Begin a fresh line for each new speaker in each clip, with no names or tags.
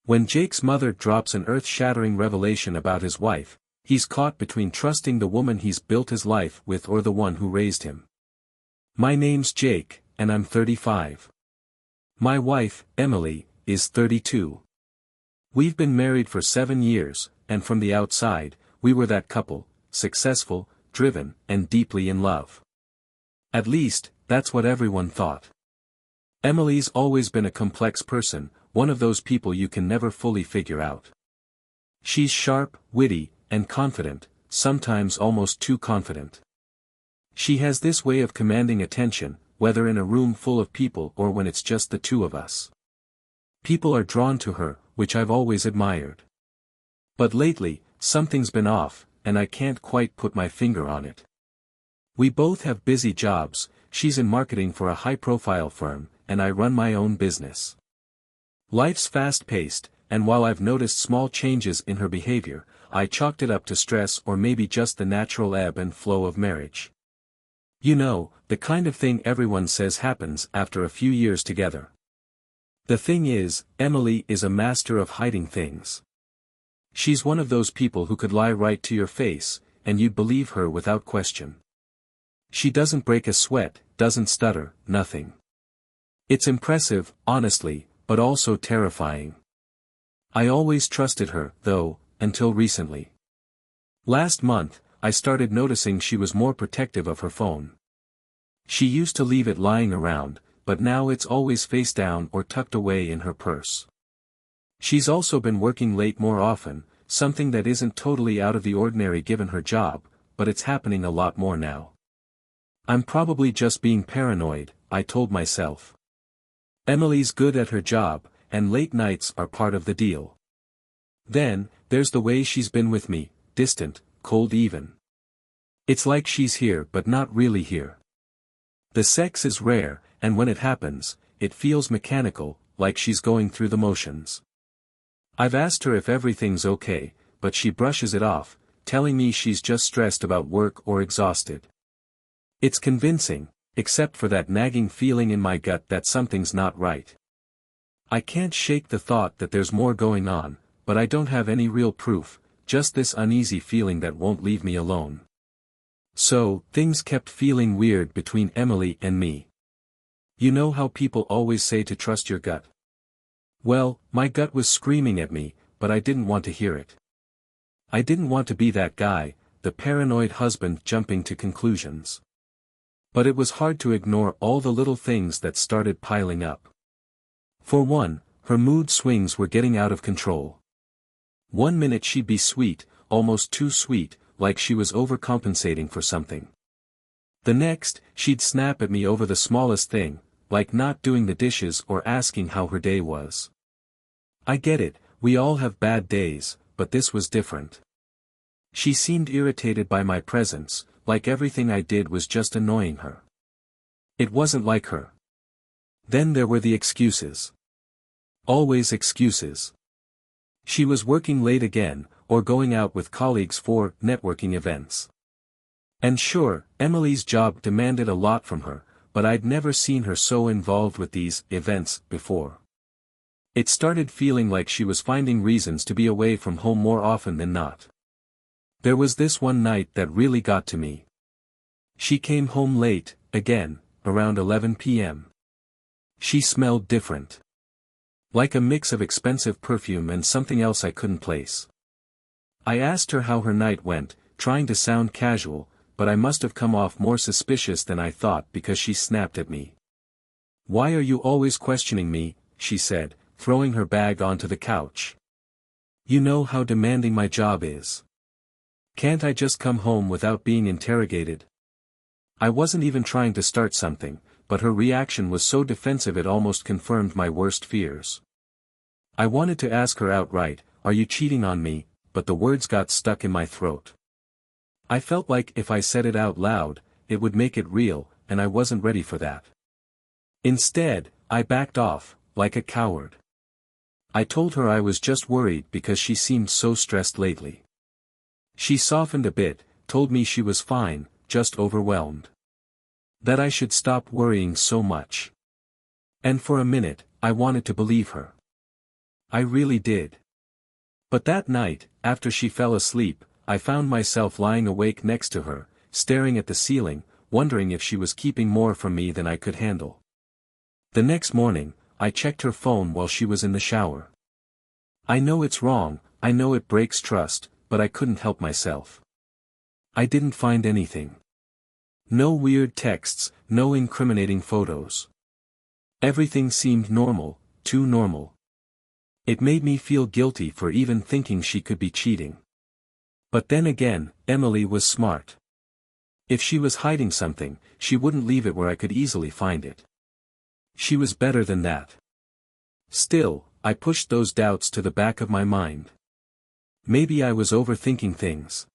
When Jake's mother drops an earth-shattering revelation about his wife, he's caught between trusting the woman he's built his life with or the one who raised him. My name's Jake, and I'm 35. My wife, Emily, is 32. We've been married for 7 years, and from the outside, we were that couple, successful, driven, and deeply in love. At least, that's what everyone thought. Emily's always been a complex person, one of those people you can never fully figure out. She's sharp, witty, and confident, sometimes almost too confident. She has this way of commanding attention, whether in a room full of people or when it's just the two of us. People are drawn to her, which I've always admired. But lately, something's been off, and I can't quite put my finger on it. We both have busy jobs, she's in marketing for a high-profile firm, and I run my own business. Life's fast-paced, and while I've noticed small changes in her behavior, I chalked it up to stress or maybe just the natural ebb and flow of marriage. You know, the kind of thing everyone says happens after a few years together. The thing is, Emily is a master of hiding things. She's one of those people who could lie right to your face, and you'd believe her without question. She doesn't break a sweat, doesn't stutter, nothing. It's impressive, honestly, but also terrifying. I always trusted her, though, until recently. Last month, I started noticing she was more protective of her phone. She used to leave it lying around, but now it's always face down or tucked away in her purse. She's also been working late more often, something that isn't totally out of the ordinary given her job, but it's happening a lot more now. I'm probably just being paranoid, I told myself. Emily's good at her job, and late nights are part of the deal. Then, there's the way she's been with me, distant, cold even. It's like she's here but not really here. The sex is rare, and when it happens, it feels mechanical, like she's going through the motions. I've asked her if everything's okay, but she brushes it off, telling me she's just stressed about work or exhausted. It's convincing, except for that nagging feeling in my gut that something's not right. I can't shake the thought that there's more going on, but I don't have any real proof, just this uneasy feeling that won't leave me alone. So, things kept feeling weird between Emily and me. You know how people always say to trust your gut? Well, my gut was screaming at me, but I didn't want to hear it. I didn't want to be that guy, the paranoid husband jumping to conclusions. But it was hard to ignore all the little things that started piling up. For one, her mood swings were getting out of control. One minute she'd be sweet, almost too sweet, like she was overcompensating for something. The next, she'd snap at me over the smallest thing, like not doing the dishes or asking how her day was. I get it, we all have bad days, but this was different. She seemed irritated by my presence, like everything I did was just annoying her. It wasn't like her. Then there were the excuses. Always excuses. She was working late again, or going out with colleagues for networking events. And sure, Emily's job demanded a lot from her, but I'd never seen her so involved with these events before. It started feeling like she was finding reasons to be away from home more often than not. There was this one night that really got to me. She came home late, again, around 11 p.m. She smelled different. Like a mix of expensive perfume and something else I couldn't place. I asked her how her night went, trying to sound casual, but I must have come off more suspicious than I thought because she snapped at me. "Why are you always questioning me?" she said, throwing her bag onto the couch. "You know how demanding my job is. Can't I just come home without being interrogated?" I wasn't even trying to start something, but her reaction was so defensive it almost confirmed my worst fears. I wanted to ask her outright, "Are you cheating on me?" but the words got stuck in my throat. I felt like if I said it out loud, it would make it real, and I wasn't ready for that. Instead, I backed off, like a coward. I told her I was just worried because she seemed so stressed lately. She softened a bit, told me she was fine, just overwhelmed. That I should stop worrying so much. And for a minute, I wanted to believe her. I really did. But that night, after she fell asleep, I found myself lying awake next to her, staring at the ceiling, wondering if she was keeping more from me than I could handle. The next morning, I checked her phone while she was in the shower. I know it's wrong, I know it breaks trust, but I couldn't help myself. I didn't find anything. No weird texts, no incriminating photos. Everything seemed normal, too normal. It made me feel guilty for even thinking she could be cheating. But then again, Emily was smart. If she was hiding something, she wouldn't leave it where I could easily find it. She was better than that. Still, I pushed those doubts to the back of my mind. Maybe I was overthinking things.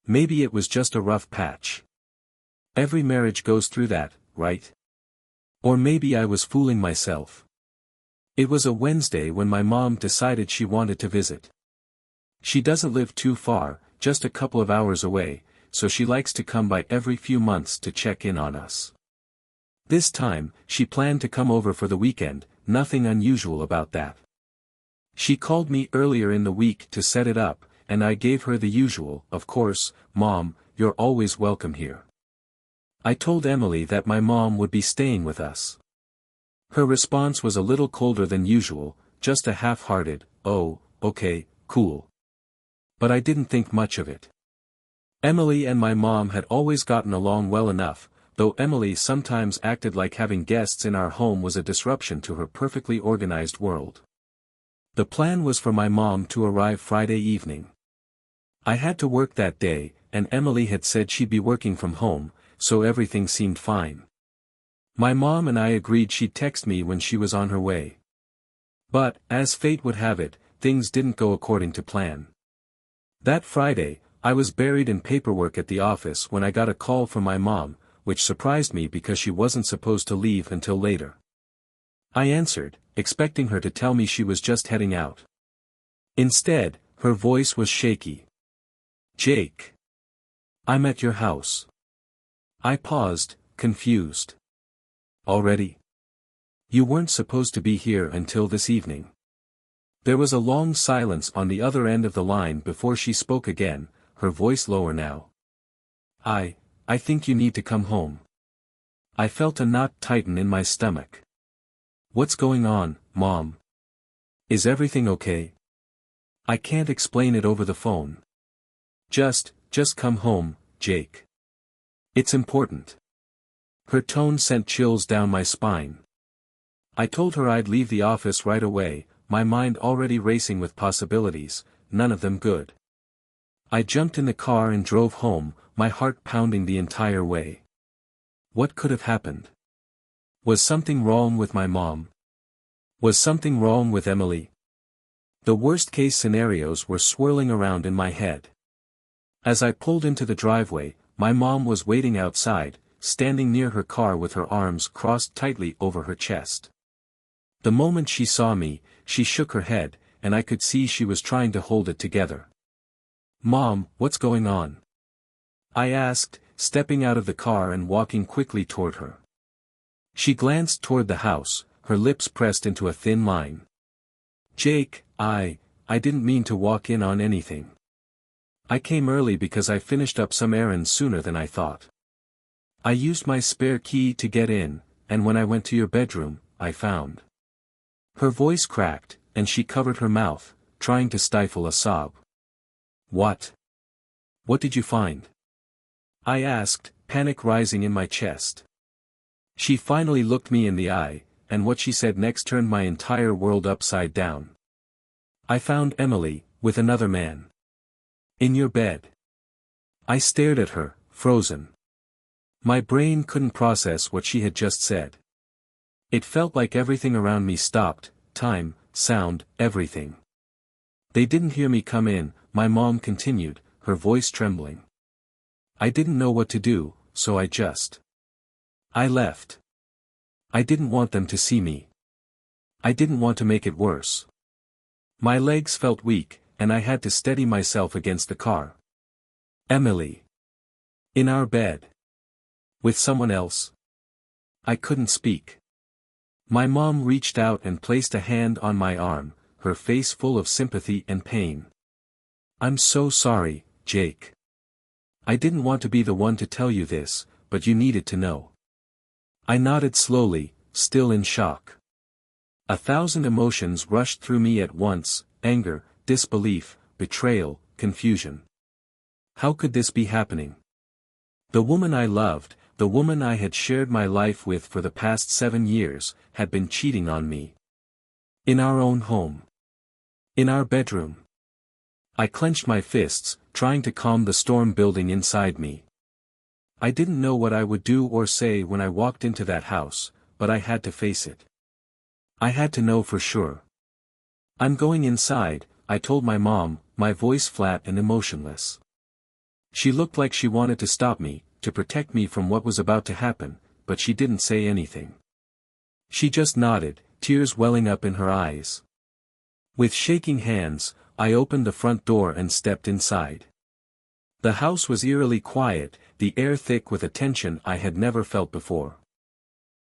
Maybe it was just a rough patch. Every marriage goes through that, right? Or maybe I was fooling myself. It was a Wednesday when my mom decided she wanted to visit. She doesn't live too far, just a couple of hours away, so she likes to come by every few months to check in on us. This time, she planned to come over for the weekend, nothing unusual about that. She called me earlier in the week to set it up, and I gave her the usual, of course, Mom, you're always welcome here. I told Emily that my mom would be staying with us. Her response was a little colder than usual, just a half-hearted, oh, okay, cool. But I didn't think much of it. Emily and my mom had always gotten along well enough, though Emily sometimes acted like having guests in our home was a disruption to her perfectly organized world. The plan was for my mom to arrive Friday evening. I had to work that day, and Emily had said she'd be working from home, so everything seemed fine. My mom and I agreed she'd text me when she was on her way. But, as fate would have it, things didn't go according to plan. That Friday, I was buried in paperwork at the office when I got a call from my mom, which surprised me because she wasn't supposed to leave until later. I answered, expecting her to tell me she was just heading out. Instead, her voice was shaky. Jake. I'm at your house. I paused, confused. Already? You weren't supposed to be here until this evening. There was a long silence on the other end of the line before she spoke again, her voice lower now. I think you need to come home. I felt a knot tighten in my stomach. What's going on, Mom? Is everything okay? I can't explain it over the phone. Just come home, Jake. It's important. Her tone sent chills down my spine. I told her I'd leave the office right away, my mind already racing with possibilities, none of them good. I jumped in the car and drove home, my heart pounding the entire way. What could have happened? Was something wrong with my mom? Was something wrong with Emily? The worst-case scenarios were swirling around in my head. As I pulled into the driveway, my mom was waiting outside, standing near her car with her arms crossed tightly over her chest. The moment she saw me, she shook her head, and I could see she was trying to hold it together. Mom, what's going on? I asked, stepping out of the car and walking quickly toward her. She glanced toward the house, her lips pressed into a thin line. Jake, I didn't mean to walk in on anything. I came early because I finished up some errands sooner than I thought. I used my spare key to get in, and when I went to your bedroom, I found. Her voice cracked, and she covered her mouth, trying to stifle a sob. What? What did you find? I asked, panic rising in my chest. She finally looked me in the eye, and what she said next turned my entire world upside down. I found Emily, with another man. In your bed. I stared at her, frozen. My brain couldn't process what she had just said. It felt like everything around me stopped, time, sound, everything. They didn't hear me come in, my mom continued, her voice trembling. I didn't know what to do, so I left. I didn't want them to see me. I didn't want to make it worse. My legs felt weak, and I had to steady myself against the car. Emily. In our bed. With someone else. I couldn't speak. My mom reached out and placed a hand on my arm, her face full of sympathy and pain. "I'm so sorry, Jake. I didn't want to be the one to tell you this, but you needed to know." I nodded slowly, still in shock. 1,000 emotions rushed through me at once: anger, disbelief, betrayal, confusion. How could this be happening? The woman I loved, the woman I had shared my life with for the past 7 years, had been cheating on me. In our own home. In our bedroom. I clenched my fists, trying to calm the storm building inside me. I didn't know what I would do or say when I walked into that house, but I had to face it. I had to know for sure. "I'm going inside," I told my mom, my voice flat and emotionless. She looked like she wanted to stop me, to protect me from what was about to happen, but she didn't say anything. She just nodded, tears welling up in her eyes. With shaking hands, I opened the front door and stepped inside. The house was eerily quiet, the air thick with a tension I had never felt before.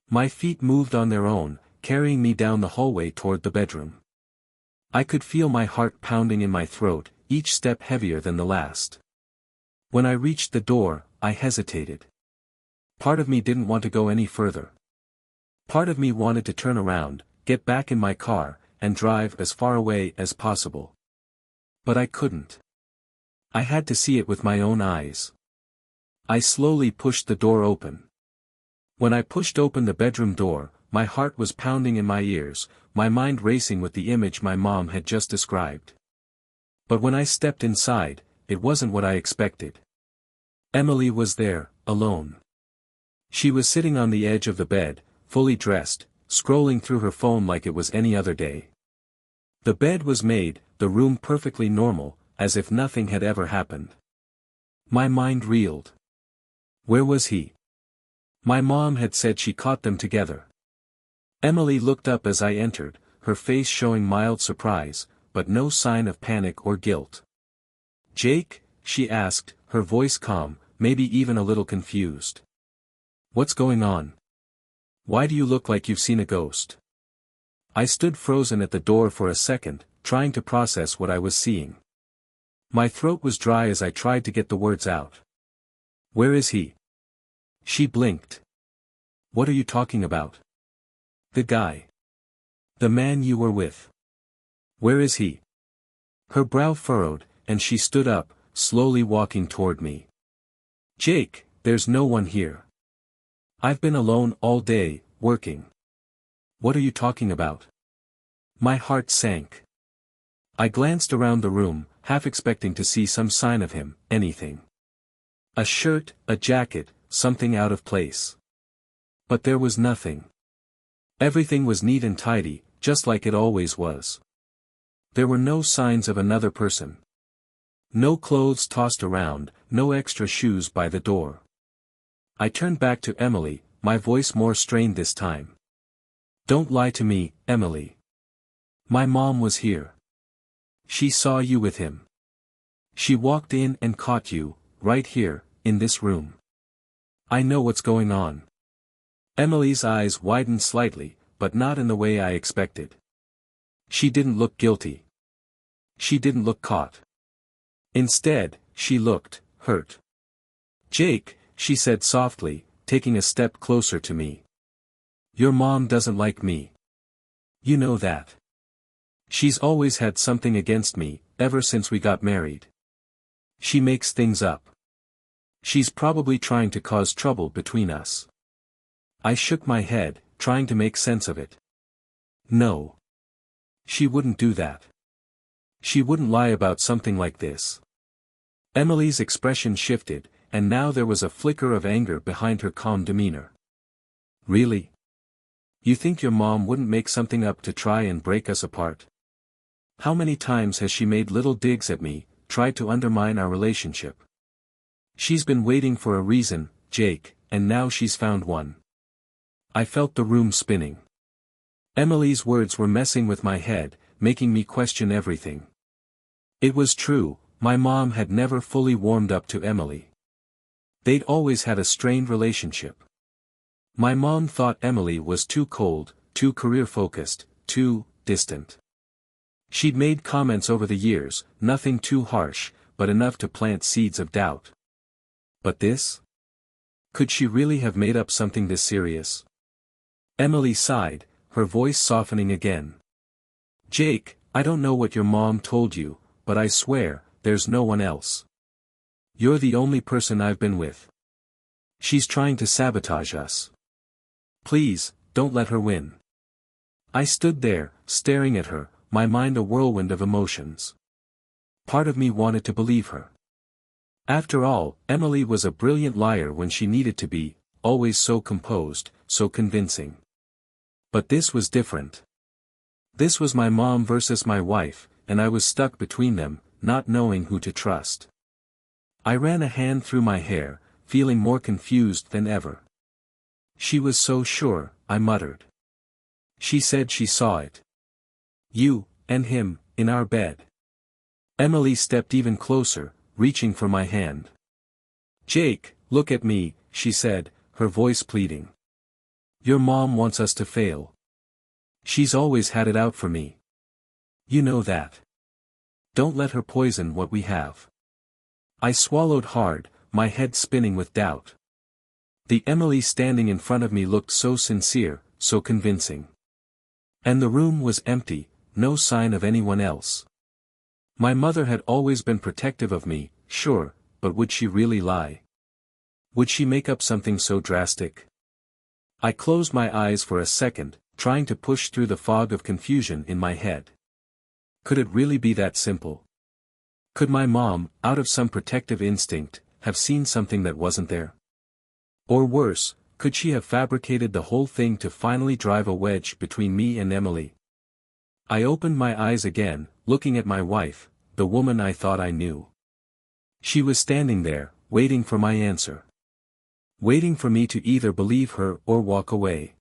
My feet moved on their own, carrying me down the hallway toward the bedroom. I could feel my heart pounding in my throat, each step heavier than the last. When I reached the door, I hesitated. Part of me didn't want to go any further. Part of me wanted to turn around, get back in my car, and drive as far away as possible. But I couldn't. I had to see it with my own eyes. I slowly pushed the door open. When I pushed open the bedroom door, my heart was pounding in my ears, my mind racing with the image my mom had just described. But when I stepped inside, it wasn't what I expected. Emily was there, alone. She was sitting on the edge of the bed, fully dressed, scrolling through her phone like it was any other day. The bed was made, the room perfectly normal, as if nothing had ever happened. My mind reeled. Where was he? My mom had said she caught them together. Emily looked up as I entered, her face showing mild surprise, but no sign of panic or guilt. "Jake?" she asked, her voice calm, maybe even a little confused. "What's going on? Why do you look like you've seen a ghost?" I stood frozen at the door for a second, trying to process what I was seeing. My throat was dry as I tried to get the words out. "Where is he?" She blinked. "What are you talking about?" "The guy. The man you were with. Where is he?" Her brow furrowed, and she stood up, slowly walking toward me. "Jake, there's no one here. I've been alone all day, working." "What are you talking about?" My heart sank. I glanced around the room, half expecting to see some sign of him, anything. A shirt, a jacket, something out of place. But there was nothing. Everything was neat and tidy, just like it always was. There were no signs of another person. No clothes tossed around, no extra shoes by the door. I turned back to Emily, my voice more strained this time. "Don't lie to me, Emily. My mom was here. She saw you with him. She walked in and caught you, right here, in this room. I know what's going on." Emily's eyes widened slightly, but not in the way I expected. She didn't look guilty. She didn't look caught. Instead, she looked hurt. "Jake," she said softly, taking a step closer to me. "Your mom doesn't like me. You know that. She's always had something against me, ever since we got married. She makes things up. She's probably trying to cause trouble between us." I shook my head, trying to make sense of it. "No. She wouldn't do that. She wouldn't lie about something like this." Emily's expression shifted, and now there was a flicker of anger behind her calm demeanor. "Really? You think your mom wouldn't make something up to try and break us apart? How many times has she made little digs at me, tried to undermine our relationship? She's been waiting for a reason, Jake, and now she's found one." I felt the room spinning. Emily's words were messing with my head, making me question everything. It was true, my mom had never fully warmed up to Emily. They'd always had a strained relationship. My mom thought Emily was too cold, too career-focused, too distant. She'd made comments over the years, nothing too harsh, but enough to plant seeds of doubt. But this? Could she really have made up something this serious? Emily sighed, her voice softening again. Jake, I don't know what your mom told you, but I swear, there's no one else. You're the only person I've been with. She's trying to sabotage us. Please, don't let her win. I stood there, staring at her, my mind a whirlwind of emotions. Part of me wanted to believe her. After all, Emily was a brilliant liar when she needed to be, always so composed, so convincing. But this was different. This was my mom versus my wife, and I was stuck between them, not knowing who to trust. I ran a hand through my hair, feeling more confused than ever. She was so sure, I muttered. She said she saw it. You, and him, in our bed. Emily stepped even closer, reaching for my hand. Jake, look at me, she said, her voice pleading. Your mom wants us to fail. She's always had it out for me. You know that. Don't let her poison what we have. I swallowed hard, my head spinning with doubt. The Emily standing in front of me looked so sincere, so convincing. And the room was empty, no sign of anyone else. My mother had always been protective of me, sure, but would she really lie? Would she make up something so drastic? I closed my eyes for a second, trying to push through the fog of confusion in my head. Could it really be that simple? Could my mom, out of some protective instinct, have seen something that wasn't there? Or worse, could she have fabricated the whole thing to finally drive a wedge between me and Emily? I opened my eyes again, looking at my wife, the woman I thought I knew. She was standing there, waiting for my answer. Waiting for me to either believe her or walk away.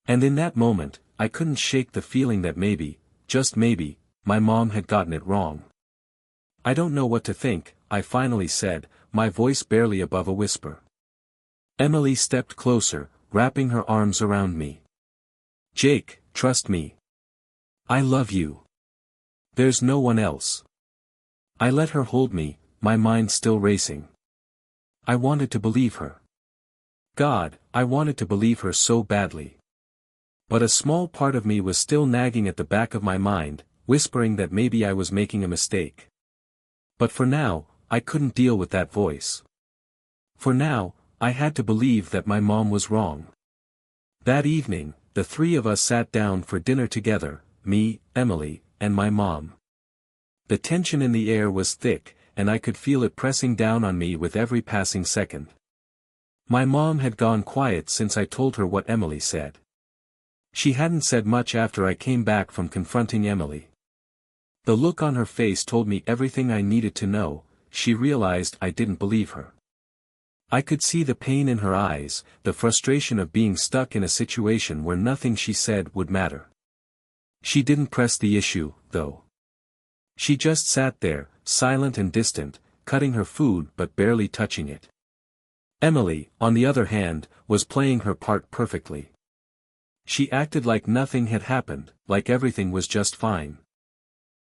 And in that moment, I couldn't shake the feeling that maybe, just maybe, my mom had gotten it wrong. I don't know what to think, I finally said, my voice barely above a whisper. Emily stepped closer, wrapping her arms around me. Jake, trust me. I love you. There's no one else. I let her hold me, my mind still racing. I wanted to believe her. God, I wanted to believe her so badly. But a small part of me was still nagging at the back of my mind, whispering that maybe I was making a mistake. But for now, I couldn't deal with that voice. For now, I had to believe that my mom was wrong. That evening, the three of us sat down for dinner together, me, Emily, and my mom. The tension in the air was thick, and I could feel it pressing down on me with every passing second. My mom had gone quiet since I told her what Emily said. She hadn't said much after I came back from confronting Emily. The look on her face told me everything I needed to know. She realized I didn't believe her. I could see the pain in her eyes, the frustration of being stuck in a situation where nothing she said would matter. She didn't press the issue, though. She just sat there, silent and distant, cutting her food but barely touching it. Emily, on the other hand, was playing her part perfectly. She acted like nothing had happened, like everything was just fine.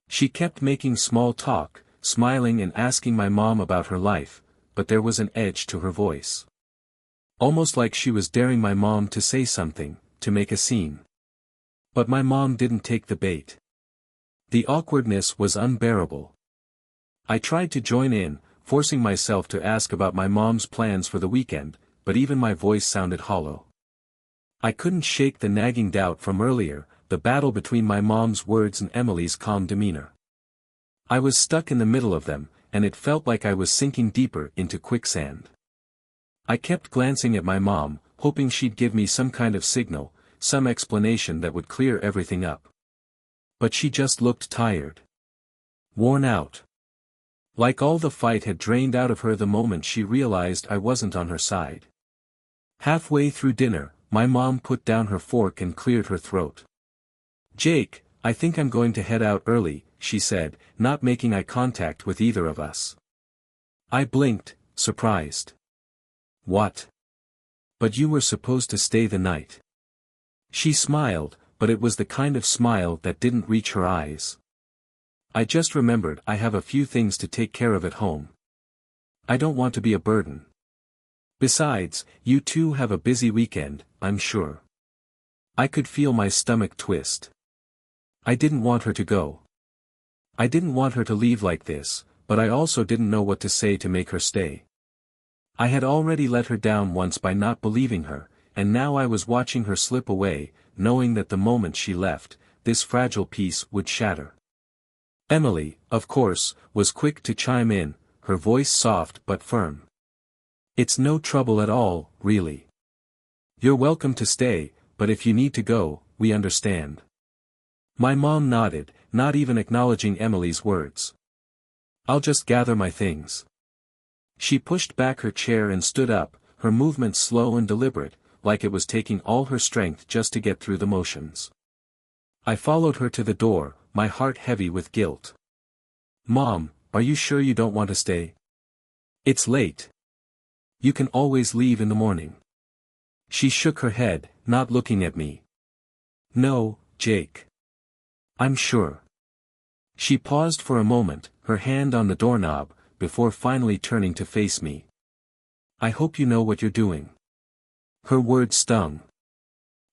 She kept making small talk, smiling and asking my mom about her life, but there was an edge to her voice. Almost like she was daring my mom to say something, to make a scene. But my mom didn't take the bait. The awkwardness was unbearable. I tried to join in, forcing myself to ask about my mom's plans for the weekend, but even my voice sounded hollow. I couldn't shake the nagging doubt from earlier, the battle between my mom's words and Emily's calm demeanor. I was stuck in the middle of them, and it felt like I was sinking deeper into quicksand. I kept glancing at my mom, hoping she'd give me some kind of signal, some explanation that would clear everything up. But she just looked tired. Worn out. Like all the fight had drained out of her the moment she realized I wasn't on her side. Halfway through dinner, my mom put down her fork and cleared her throat. Jake, I think I'm going to head out early, she said, not making eye contact with either of us. I blinked, surprised. What? But you were supposed to stay the night. She smiled, but it was the kind of smile that didn't reach her eyes. I just remembered I have a few things to take care of at home. I don't want to be a burden. Besides, you two have a busy weekend, I'm sure. I could feel my stomach twist. I didn't want her to go. I didn't want her to leave like this, but I also didn't know what to say to make her stay. I had already let her down once by not believing her, and now I was watching her slip away, knowing that the moment she left, this fragile piece would shatter. Emily, of course, was quick to chime in, her voice soft but firm. It's no trouble at all, really. You're welcome to stay, but if you need to go, we understand. My mom nodded, not even acknowledging Emily's words. I'll just gather my things. She pushed back her chair and stood up, her movements slow and deliberate, like it was taking all her strength just to get through the motions. I followed her to the door, my heart heavy with guilt. Mom, are you sure you don't want to stay? It's late. You can always leave in the morning. She shook her head, not looking at me. No, Jake. I'm sure. She paused for a moment, her hand on the doorknob, before finally turning to face me. I hope you know what you're doing. Her words stung.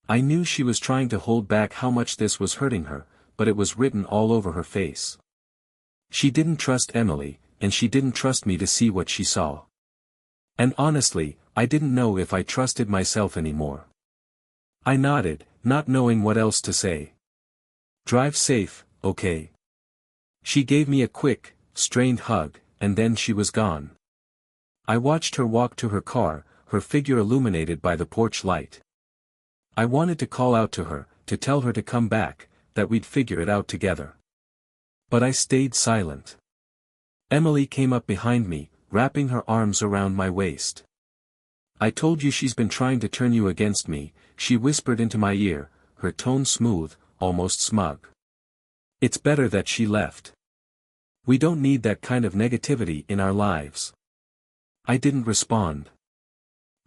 I knew she was trying to hold back how much this was hurting her, but it was written all over her face. She didn't trust Emily, and she didn't trust me to see what she saw. And honestly, I didn't know if I trusted myself anymore. I nodded, not knowing what else to say. Drive safe, okay? She gave me a quick, strained hug, and then she was gone. I watched her walk to her car, her figure illuminated by the porch light. I wanted to call out to her, to tell her to come back, that we'd figure it out together. But I stayed silent. Emily came up behind me, wrapping her arms around my waist. I told you she's been trying to turn you against me, she whispered into my ear, her tone smooth, almost smug. It's better that she left. We don't need that kind of negativity in our lives. I didn't respond.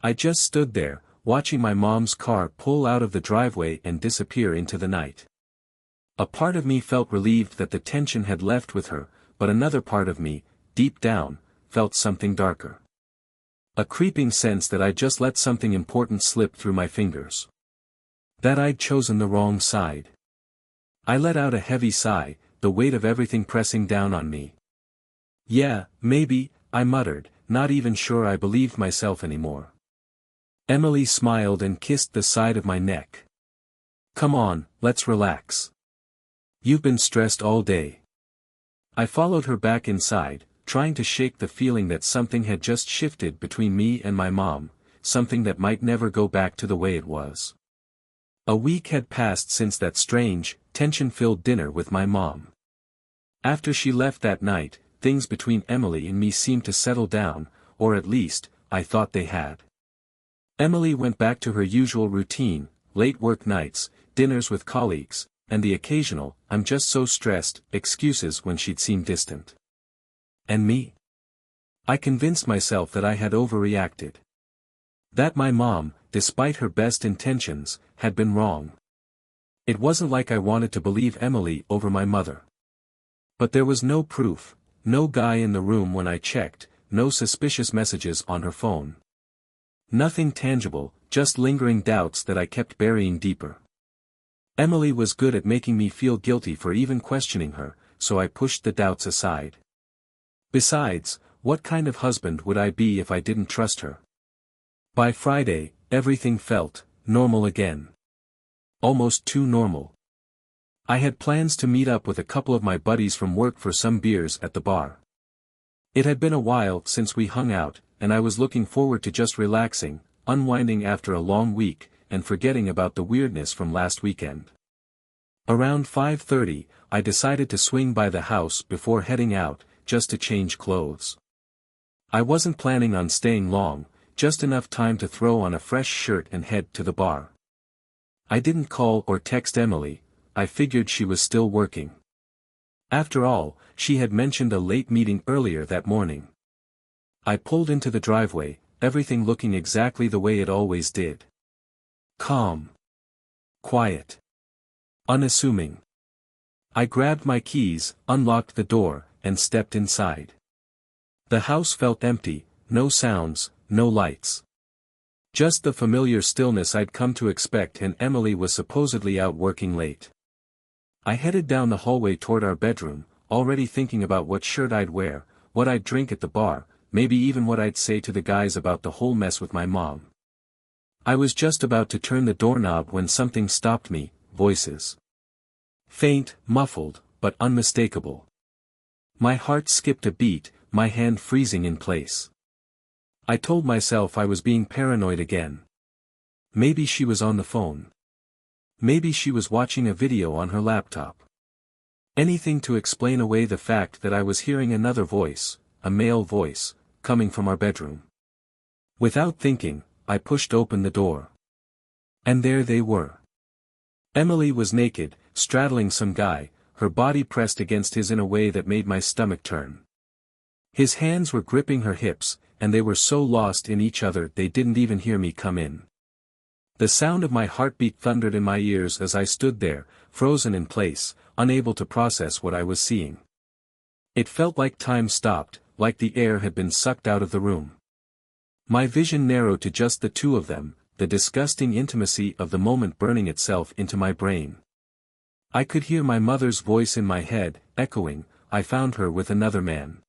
I just stood there, watching my mom's car pull out of the driveway and disappear into the night. A part of me felt relieved that the tension had left with her, but another part of me, deep down, felt something darker. A creeping sense that I'd just let something important slip through my fingers. That I'd chosen the wrong side. I let out a heavy sigh, the weight of everything pressing down on me. Yeah, maybe, I muttered, not even sure I believed myself anymore. Emily smiled and kissed the side of my neck. Come on, let's relax. You've been stressed all day. I followed her back inside, trying to shake the feeling that something had just shifted between me and my mom, something that might never go back to the way it was. A week had passed since that strange, tension-filled dinner with my mom. After she left that night, things between Emily and me seemed to settle down, or at least, I thought they had. Emily went back to her usual routine, late work nights, dinners with colleagues, and the occasional, I'm just so stressed, excuses when she'd seem distant. And me? I convinced myself that I had overreacted. That my mom, despite her best intentions, had been wrong. It wasn't like I wanted to believe Emily over my mother. But there was no proof, no guy in the room when I checked, no suspicious messages on her phone. Nothing tangible, just lingering doubts that I kept burying deeper. Emily was good at making me feel guilty for even questioning her, so I pushed the doubts aside. Besides, what kind of husband would I be if I didn't trust her? By Friday, everything felt normal again. Almost too normal. I had plans to meet up with a couple of my buddies from work for some beers at the bar. It had been a while since we hung out, and I was looking forward to just relaxing, unwinding after a long week, and forgetting about the weirdness from last weekend. Around 5:30, I decided to swing by the house before heading out, just to change clothes. I wasn't planning on staying long, just enough time to throw on a fresh shirt and head to the bar. I didn't call or text Emily, I figured she was still working. After all, she had mentioned a late meeting earlier that morning. I pulled into the driveway, everything looking exactly the way it always did. Calm. Quiet. Unassuming. I grabbed my keys, unlocked the door, and stepped inside. The house felt empty, no sounds, no lights. Just the familiar stillness I'd come to expect, and Emily was supposedly out working late. I headed down the hallway toward our bedroom, already thinking about what shirt I'd wear, what I'd drink at the bar, maybe even what I'd say to the guys about the whole mess with my mom. I was just about to turn the doorknob when something stopped me. Voices. Faint, muffled, but unmistakable. My heart skipped a beat, my hand freezing in place. I told myself I was being paranoid again. Maybe she was on the phone. Maybe she was watching a video on her laptop. Anything to explain away the fact that I was hearing another voice, a male voice, coming from our bedroom. Without thinking, I pushed open the door. And there they were. Emily was naked, straddling some guy, her body pressed against his in a way that made my stomach turn. His hands were gripping her hips, and they were so lost in each other they didn't even hear me come in. The sound of my heartbeat thundered in my ears as I stood there, frozen in place, unable to process what I was seeing. It felt like time stopped, like the air had been sucked out of the room. My vision narrowed to just the two of them, the disgusting intimacy of the moment burning itself into my brain. I could hear my mother's voice in my head, echoing, "I found her with another man.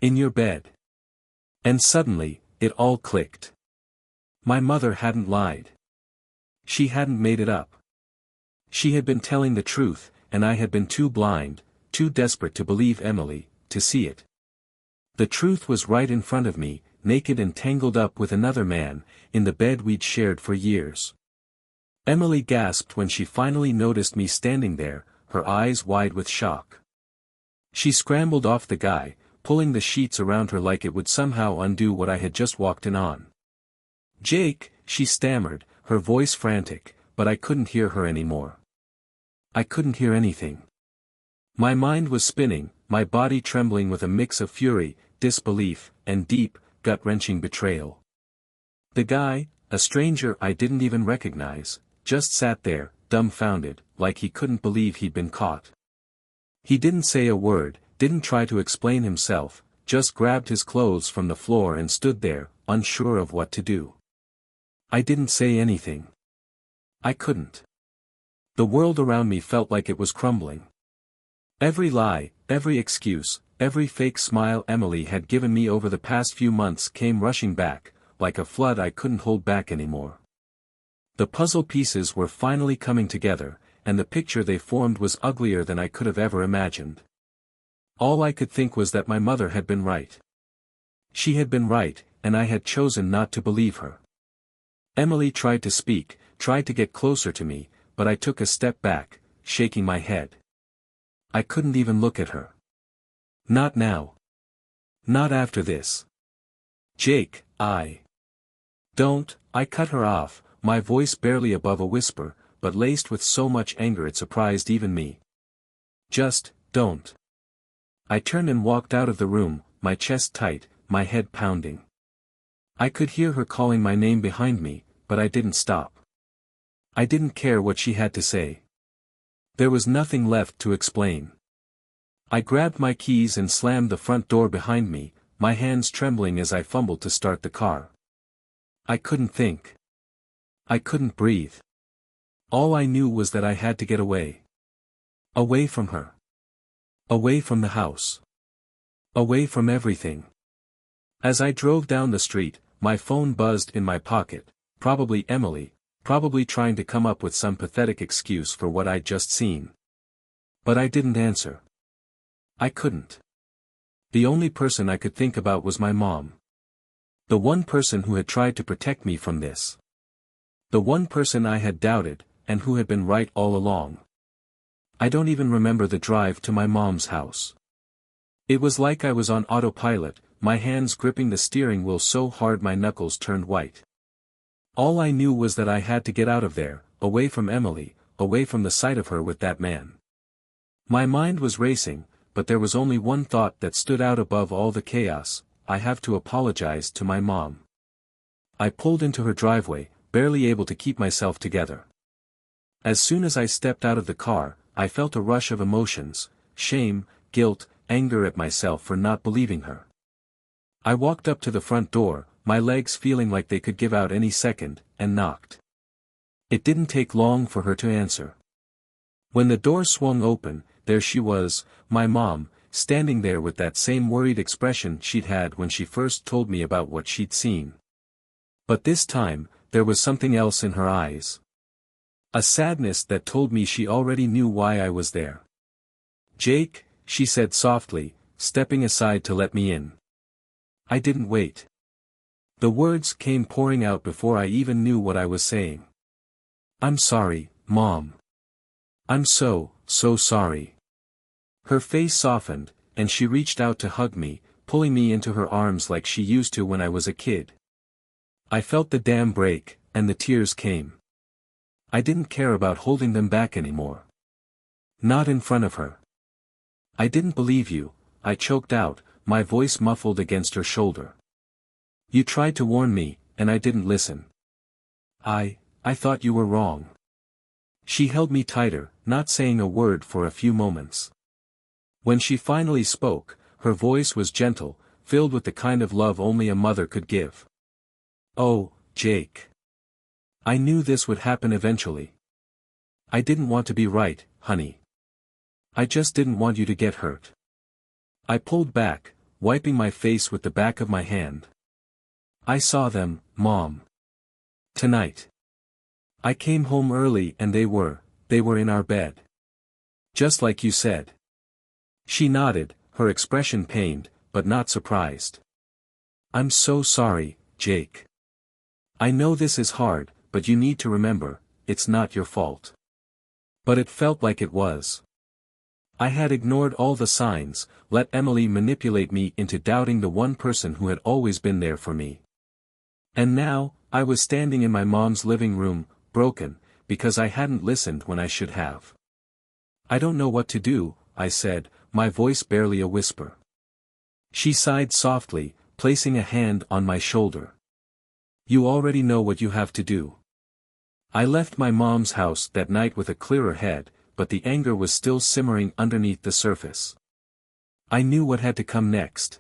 In your bed." And suddenly, it all clicked. My mother hadn't lied. She hadn't made it up. She had been telling the truth, and I had been too blind, too desperate to believe Emily, to see it. The truth was right in front of me, naked and tangled up with another man, in the bed we'd shared for years. Emily gasped when she finally noticed me standing there, her eyes wide with shock. She scrambled off the guy, pulling the sheets around her like it would somehow undo what I had just walked in on. "Jake," she stammered, her voice frantic, but I couldn't hear her anymore. I couldn't hear anything. My mind was spinning, my body trembling with a mix of fury, disbelief, and deep, gut-wrenching betrayal. The guy, a stranger I didn't even recognize, just sat there, dumbfounded, like he couldn't believe he'd been caught. He didn't say a word, didn't try to explain himself, just grabbed his clothes from the floor and stood there, unsure of what to do. I didn't say anything. I couldn't. The world around me felt like it was crumbling. Every lie, every excuse, every fake smile Emily had given me over the past few months came rushing back, like a flood I couldn't hold back anymore. The puzzle pieces were finally coming together, and the picture they formed was uglier than I could have ever imagined. All I could think was that my mother had been right. She had been right, and I had chosen not to believe her. Emily tried to speak, tried to get closer to me, but I took a step back, shaking my head. I couldn't even look at her. Not now. Not after this. "Jake, don't," I cut her off, my voice barely above a whisper, but laced with so much anger it surprised even me. "Just, don't." I turned and walked out of the room, my chest tight, my head pounding. I could hear her calling my name behind me, but I didn't stop. I didn't care what she had to say. There was nothing left to explain. I grabbed my keys and slammed the front door behind me, my hands trembling as I fumbled to start the car. I couldn't think. I couldn't breathe. All I knew was that I had to get away. Away from her. Away from the house. Away from everything. As I drove down the street, my phone buzzed in my pocket, probably Emily, probably trying to come up with some pathetic excuse for what I'd just seen. But I didn't answer. I couldn't. The only person I could think about was my mom. The one person who had tried to protect me from this. The one person I had doubted, and who had been right all along. I don't even remember the drive to my mom's house. It was like I was on autopilot, my hands gripping the steering wheel so hard my knuckles turned white. All I knew was that I had to get out of there, away from Emily, away from the sight of her with that man. My mind was racing, but there was only one thought that stood out above all the chaos: I have to apologize to my mom. I pulled into her driveway, barely able to keep myself together. As soon as I stepped out of the car, I felt a rush of emotions: shame, guilt, anger at myself for not believing her. I walked up to the front door, my legs feeling like they could give out any second, and knocked. It didn't take long for her to answer. When the door swung open, there she was, my mom, standing there with that same worried expression she'd had when she first told me about what she'd seen. But this time, there was something else in her eyes. A sadness that told me she already knew why I was there. "Jake," she said softly, stepping aside to let me in. I didn't wait. The words came pouring out before I even knew what I was saying. "I'm sorry, Mom. I'm so sorry." Her face softened, and she reached out to hug me, pulling me into her arms like she used to when I was a kid. I felt the dam break, and the tears came. I didn't care about holding them back anymore. Not in front of her. "I didn't believe you," I choked out, my voice muffled against her shoulder. "You tried to warn me, and I didn't listen. I thought you were wrong." She held me tighter, not saying a word for a few moments. When she finally spoke, her voice was gentle, filled with the kind of love only a mother could give. "Oh, Jake. I knew this would happen eventually. I didn't want to be right, honey. I just didn't want you to get hurt." I pulled back, wiping my face with the back of my hand. "I saw them, Mom. Tonight. I came home early and they were in our bed. Just like you said." She nodded, her expression pained, but not surprised. "I'm so sorry, Jake. I know this is hard, but you need to remember, it's not your fault." But it felt like it was. I had ignored all the signs, let Emily manipulate me into doubting the one person who had always been there for me. And now, I was standing in my mom's living room, broken, because I hadn't listened when I should have. "I don't know what to do," I said, my voice barely a whisper. She sighed softly, placing a hand on my shoulder. "You already know what you have to do." I left my mom's house that night with a clearer head, but the anger was still simmering underneath the surface. I knew what had to come next.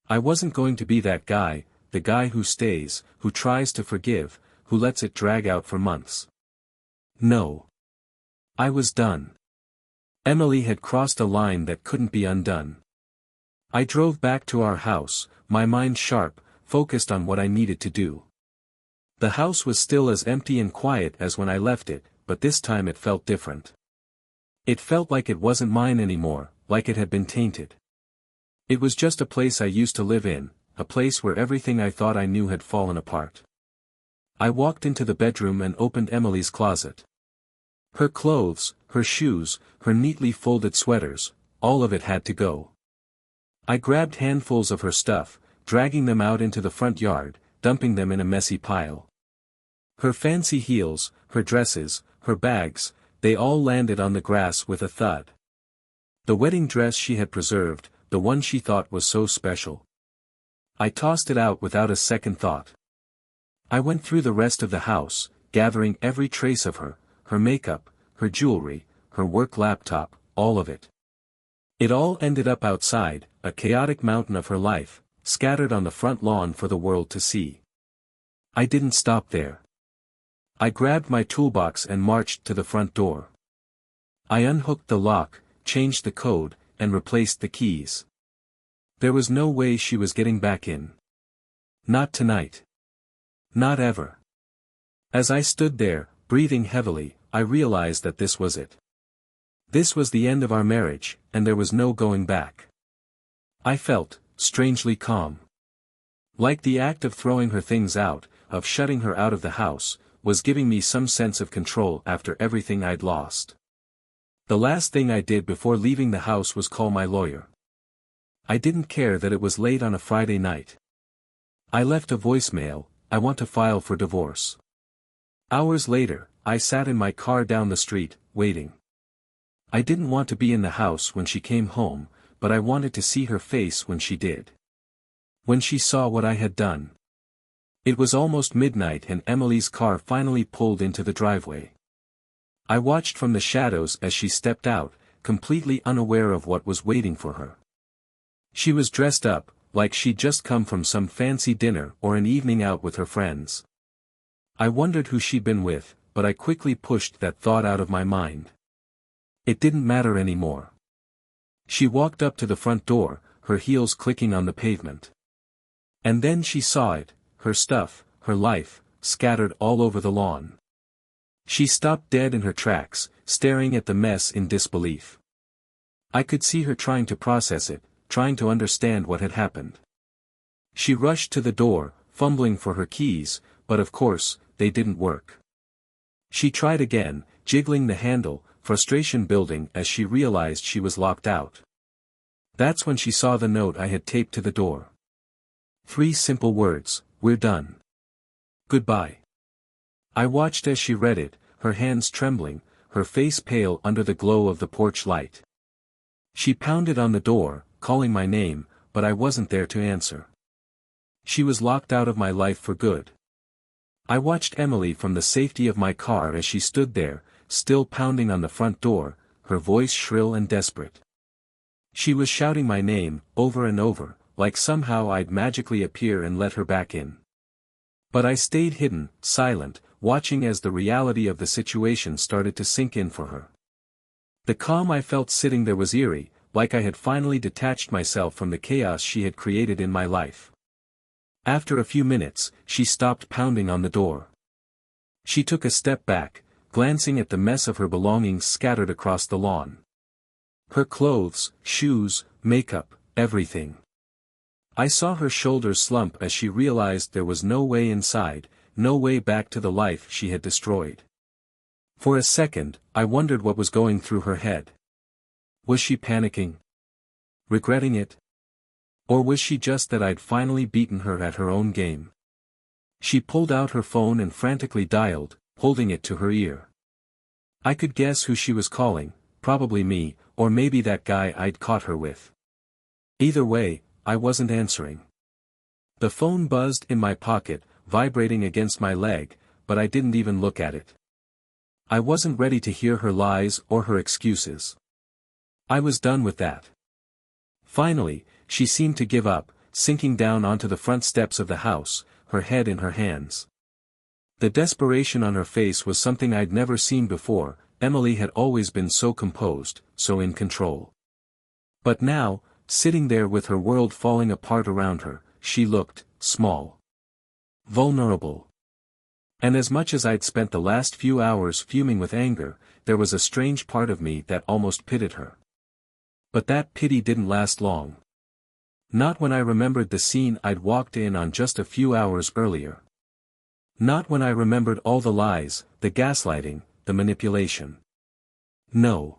I wasn't going to be that guy, the guy who stays, who tries to forgive, who lets it drag out for months. No. I was done. Emily had crossed a line that couldn't be undone. I drove back to our house, my mind sharp, focused on what I needed to do. The house was still as empty and quiet as when I left it, but this time it felt different. It felt like it wasn't mine anymore, like it had been tainted. It was just a place I used to live in, a place where everything I thought I knew had fallen apart. I walked into the bedroom and opened Emily's closet. Her clothes, her shoes, her neatly folded sweaters, all of it had to go. I grabbed handfuls of her stuff, dragging them out into the front yard, dumping them in a messy pile. Her fancy heels, her dresses, her bags, they all landed on the grass with a thud. The wedding dress she had preserved, the one she thought was so special. I tossed it out without a second thought. I went through the rest of the house, gathering every trace of her makeup, her jewelry, her work laptop, all of it. It all ended up outside, a chaotic mountain of her life, scattered on the front lawn for the world to see. I didn't stop there. I grabbed my toolbox and marched to the front door. I unhooked the lock, changed the code, and replaced the keys. There was no way she was getting back in. Not tonight. Not ever. As I stood there, breathing heavily, I realized that this was it. This was the end of our marriage, and there was no going back. I felt strangely calm. Like the act of throwing her things out, of shutting her out of the house, was giving me some sense of control after everything I'd lost. The last thing I did before leaving the house was call my lawyer. I didn't care that it was late on a Friday night. I left a voicemail: "I want to file for divorce." Hours later, I sat in my car down the street, waiting. I didn't want to be in the house when she came home, but I wanted to see her face when she did. When she saw what I had done. It was almost midnight and Emily's car finally pulled into the driveway. I watched from the shadows as she stepped out, completely unaware of what was waiting for her. She was dressed up, like she'd just come from some fancy dinner or an evening out with her friends. I wondered who she'd been with, but I quickly pushed that thought out of my mind. It didn't matter anymore. She walked up to the front door, her heels clicking on the pavement. And then she saw it, her stuff, her life, scattered all over the lawn. She stopped dead in her tracks, staring at the mess in disbelief. I could see her trying to process it, trying to understand what had happened. She rushed to the door, fumbling for her keys, but of course, they didn't work. She tried again, jiggling the handle, frustration building as she realized she was locked out. That's when she saw the note I had taped to the door. 3 simple words: "We're done. Goodbye." I watched as she read it, her hands trembling, her face pale under the glow of the porch light. She pounded on the door, calling my name, but I wasn't there to answer. She was locked out of my life for good. I watched Emily from the safety of my car as she stood there, still pounding on the front door, her voice shrill and desperate. She was shouting my name, over and over, like somehow I'd magically appear and let her back in. But I stayed hidden, silent, watching as the reality of the situation started to sink in for her. The calm I felt sitting there was eerie, like I had finally detached myself from the chaos she had created in my life. After a few minutes, she stopped pounding on the door. She took a step back, glancing at the mess of her belongings scattered across the lawn. Her clothes, shoes, makeup, everything. I saw her shoulders slump as she realized there was no way inside, no way back to the life she had destroyed. For a second, I wondered what was going through her head. Was she panicking? Regretting it? Or was she just that I'd finally beaten her at her own game? She pulled out her phone and frantically dialed, holding it to her ear. I could guess who she was calling, probably me, or maybe that guy I'd caught her with. Either way, I wasn't answering. The phone buzzed in my pocket, vibrating against my leg, but I didn't even look at it. I wasn't ready to hear her lies or her excuses. I was done with that. Finally, she seemed to give up, sinking down onto the front steps of the house, her head in her hands. The desperation on her face was something I'd never seen before. Emily had always been so composed, so in control. But now, sitting there with her world falling apart around her, she looked small. Vulnerable. And as much as I'd spent the last few hours fuming with anger, there was a strange part of me that almost pitied her. But that pity didn't last long. Not when I remembered the scene I'd walked in on just a few hours earlier. Not when I remembered all the lies, the gaslighting, the manipulation. No.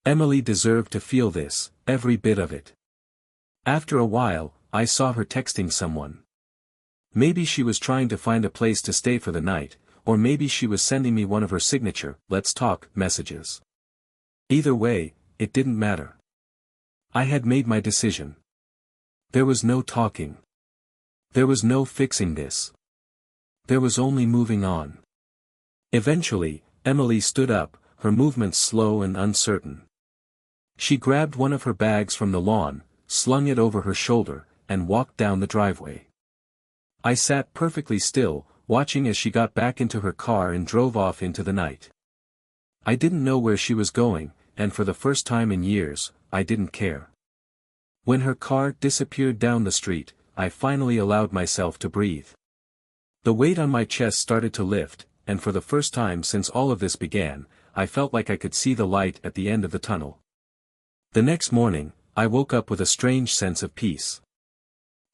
Emily deserved to feel this, every bit of it. After a while, I saw her texting someone. Maybe she was trying to find a place to stay for the night, or maybe she was sending me one of her signature "let's talk" messages. Either way, it didn't matter. I had made my decision. There was no talking. There was no fixing this. There was only moving on. Eventually, Emily stood up, her movements slow and uncertain. She grabbed one of her bags from the lawn, slung it over her shoulder, and walked down the driveway. I sat perfectly still, watching as she got back into her car and drove off into the night. I didn't know where she was going, and for the first time in years, I didn't care. When her car disappeared down the street, I finally allowed myself to breathe. The weight on my chest started to lift, and for the first time since all of this began, I felt like I could see the light at the end of the tunnel. The next morning, I woke up with a strange sense of peace.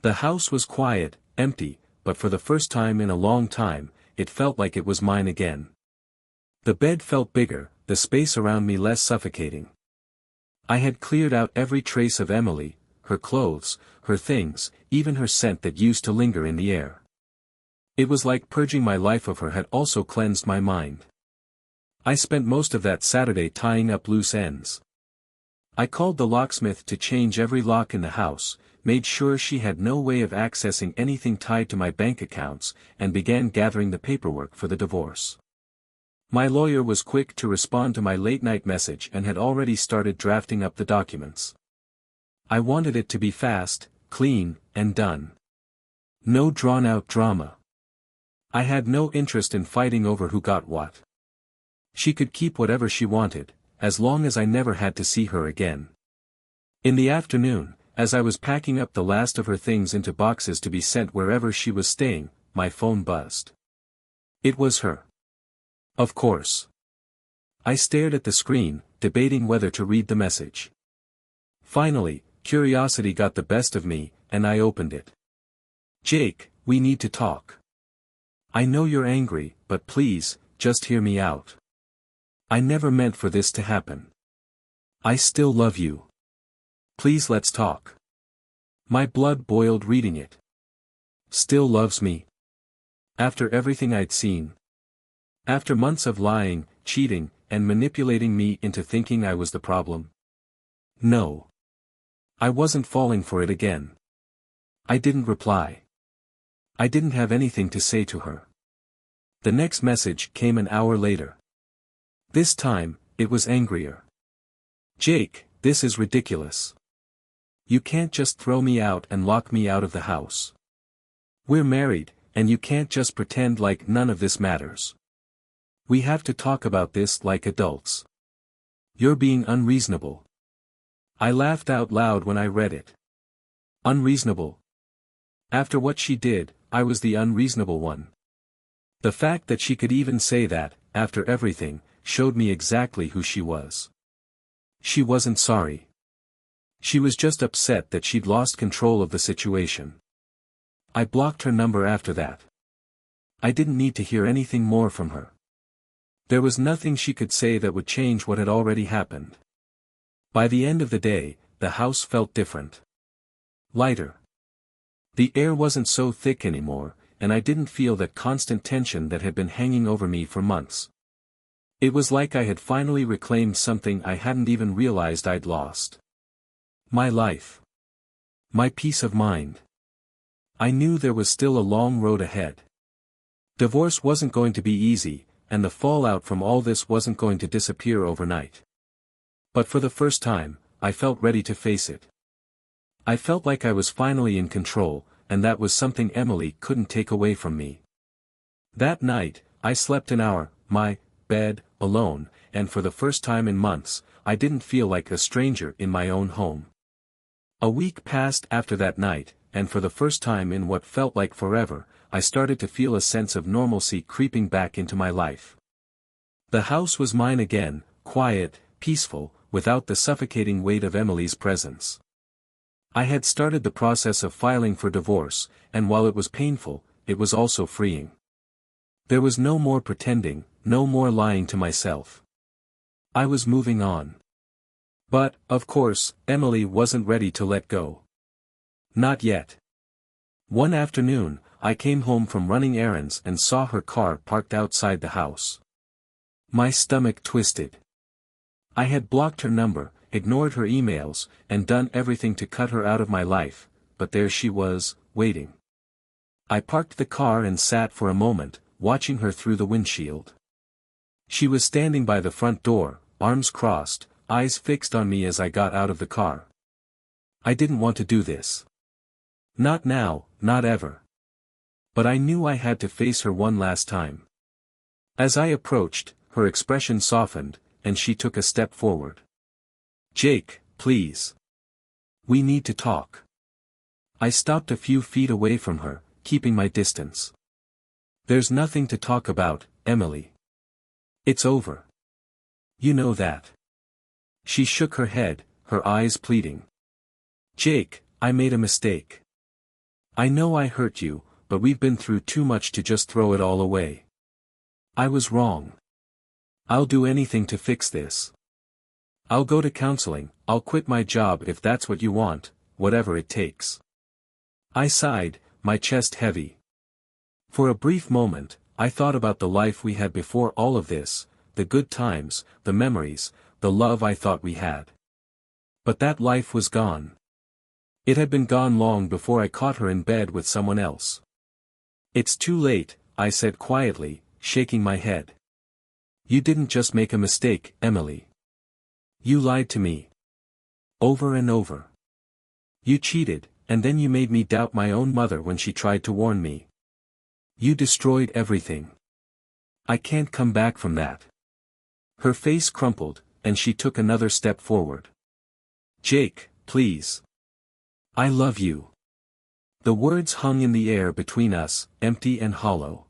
The house was quiet, empty, but for the first time in a long time, it felt like it was mine again. The bed felt bigger, the space around me less suffocating. I had cleared out every trace of Emily, her clothes, her things, even her scent that used to linger in the air. It was like purging my life of her had also cleansed my mind. I spent most of that Saturday tying up loose ends. I called the locksmith to change every lock in the house, made sure she had no way of accessing anything tied to my bank accounts, and began gathering the paperwork for the divorce. My lawyer was quick to respond to my late-night message and had already started drafting up the documents. I wanted it to be fast, clean, and done. No drawn-out drama. I had no interest in fighting over who got what. She could keep whatever she wanted, as long as I never had to see her again. In the afternoon, as I was packing up the last of her things into boxes to be sent wherever she was staying, my phone buzzed. It was her. Of course. I stared at the screen, debating whether to read the message. Finally, curiosity got the best of me, and I opened it. "Jake, we need to talk. I know you're angry, but please, just hear me out. I never meant for this to happen. I still love you. Please let's talk." My blood boiled reading it. Still loves me? After everything I'd seen? After months of lying, cheating, and manipulating me into thinking I was the problem? No. I wasn't falling for it again. I didn't reply. I didn't have anything to say to her. The next message came an hour later. This time, it was angrier. "Jake, this is ridiculous. You can't just throw me out and lock me out of the house. We're married, and you can't just pretend like none of this matters. We have to talk about this like adults. You're being unreasonable." I laughed out loud when I read it. Unreasonable? After what she did, I was the unreasonable one. The fact that she could even say that, after everything, showed me exactly who she was. She wasn't sorry. She was just upset that she'd lost control of the situation. I blocked her number after that. I didn't need to hear anything more from her. There was nothing she could say that would change what had already happened. By the end of the day, the house felt different. Lighter. The air wasn't so thick anymore, and I didn't feel that constant tension that had been hanging over me for months. It was like I had finally reclaimed something I hadn't even realized I'd lost. My life. My peace of mind. I knew there was still a long road ahead. Divorce wasn't going to be easy, and the fallout from all this wasn't going to disappear overnight. But for the first time, I felt ready to face it. I felt like I was finally in control, and that was something Emily couldn't take away from me. That night, I slept in my bed, alone, and for the first time in months, I didn't feel like a stranger in my own home. A week passed after that night, and for the first time in what felt like forever, I started to feel a sense of normalcy creeping back into my life. The house was mine again, quiet, peaceful, without the suffocating weight of Emily's presence. I had started the process of filing for divorce, and while it was painful, it was also freeing. There was no more pretending, no more lying to myself. I was moving on. But, of course, Emily wasn't ready to let go. Not yet. One afternoon, I came home from running errands and saw her car parked outside the house. My stomach twisted. I had blocked her number, ignored her emails, and done everything to cut her out of my life, but there she was, waiting. I parked the car and sat for a moment, watching her through the windshield. She was standing by the front door, arms crossed, eyes fixed on me as I got out of the car. I didn't want to do this. Not now, not ever. But I knew I had to face her one last time. As I approached, her expression softened, and she took a step forward. "Jake, please. We need to talk." I stopped a few feet away from her, keeping my distance. "There's nothing to talk about, Emily. It's over. You know that." She shook her head, her eyes pleading. "Jake, I made a mistake. I know I hurt you, but we've been through too much to just throw it all away. I was wrong. I'll do anything to fix this. I'll go to counseling, I'll quit my job if that's what you want, whatever it takes." I sighed, my chest heavy. For a brief moment, I thought about the life we had before all of this, the good times, the memories, the love I thought we had. But that life was gone. It had been gone long before I caught her in bed with someone else. "It's too late," I said quietly, shaking my head. You didn't just make a mistake, Emily. You lied to me. Over and over. You cheated, and then you made me doubt my own mother when she tried to warn me. You destroyed everything. I can't come back from that. Her face crumpled, and she took another step forward. Jake, please. I love you. The words hung in the air between us, empty and hollow.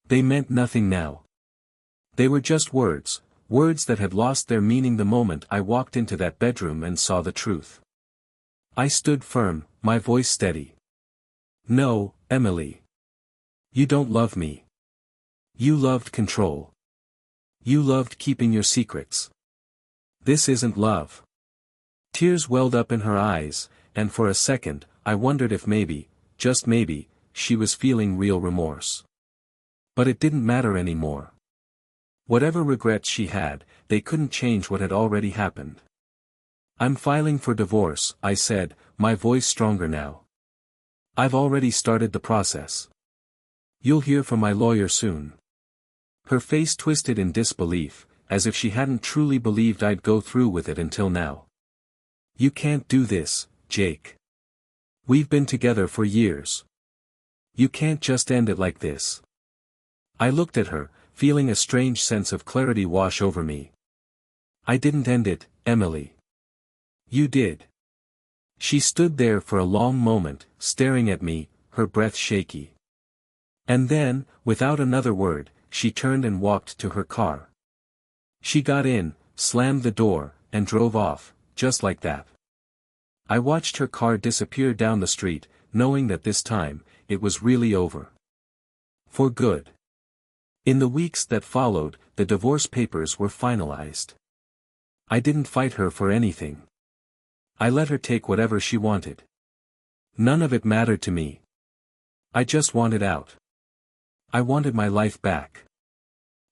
They meant nothing now. They were just words, words that had lost their meaning the moment I walked into that bedroom and saw the truth. I stood firm, my voice steady. No, Emily. You don't love me. You loved control. You loved keeping your secrets. This isn't love. Tears welled up in her eyes, and for a second, I wondered if maybe, just maybe, she was feeling real remorse. But it didn't matter anymore. Whatever regrets she had, they couldn't change what had already happened. I'm filing for divorce, I said, my voice stronger now. I've already started the process. You'll hear from my lawyer soon. Her face twisted in disbelief, as if she hadn't truly believed I'd go through with it until now. You can't do this, Jake. We've been together for years. You can't just end it like this. I looked at her, feeling a strange sense of clarity wash over me. I didn't end it, Emily. You did. She stood there for a long moment, staring at me, her breath shaky. And then, without another word, she turned and walked to her car. She got in, slammed the door, and drove off, just like that. I watched her car disappear down the street, knowing that this time, it was really over. For good. In the weeks that followed, the divorce papers were finalized. I didn't fight her for anything. I let her take whatever she wanted. None of it mattered to me. I just wanted out. I wanted my life back.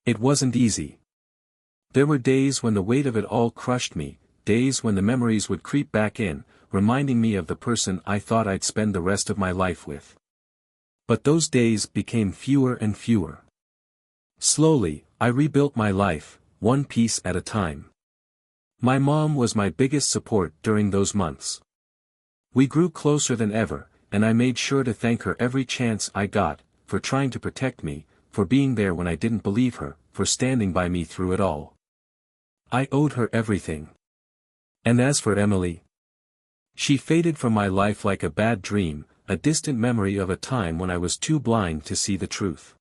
It wasn't easy. There were days when the weight of it all crushed me, days when the memories would creep back in, reminding me of the person I thought I'd spend the rest of my life with. But those days became fewer and fewer. Slowly, I rebuilt my life, one piece at a time. My mom was my biggest support during those months. We grew closer than ever, and I made sure to thank her every chance I got, for trying to protect me, for being there when I didn't believe her, for standing by me through it all. I owed her everything. And as for Emily, she faded from my life like a bad dream, a distant memory of a time when I was too blind to see the truth.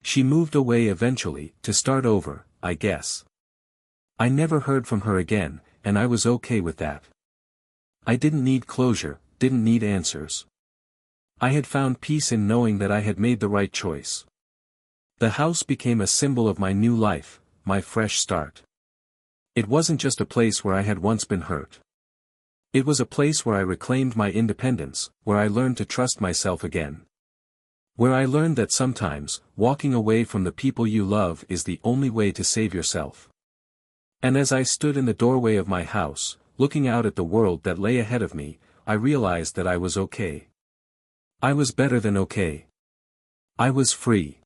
She moved away eventually, to start over, I guess. I never heard from her again, and I was okay with that. I didn't need closure, didn't need answers. I had found peace in knowing that I had made the right choice. The house became a symbol of my new life, my fresh start. It wasn't just a place where I had once been hurt. It was a place where I reclaimed my independence, where I learned to trust myself again. Where I learned that sometimes, walking away from the people you love is the only way to save yourself. And as I stood in the doorway of my house, looking out at the world that lay ahead of me, I realized that I was okay. I was better than okay. I was free.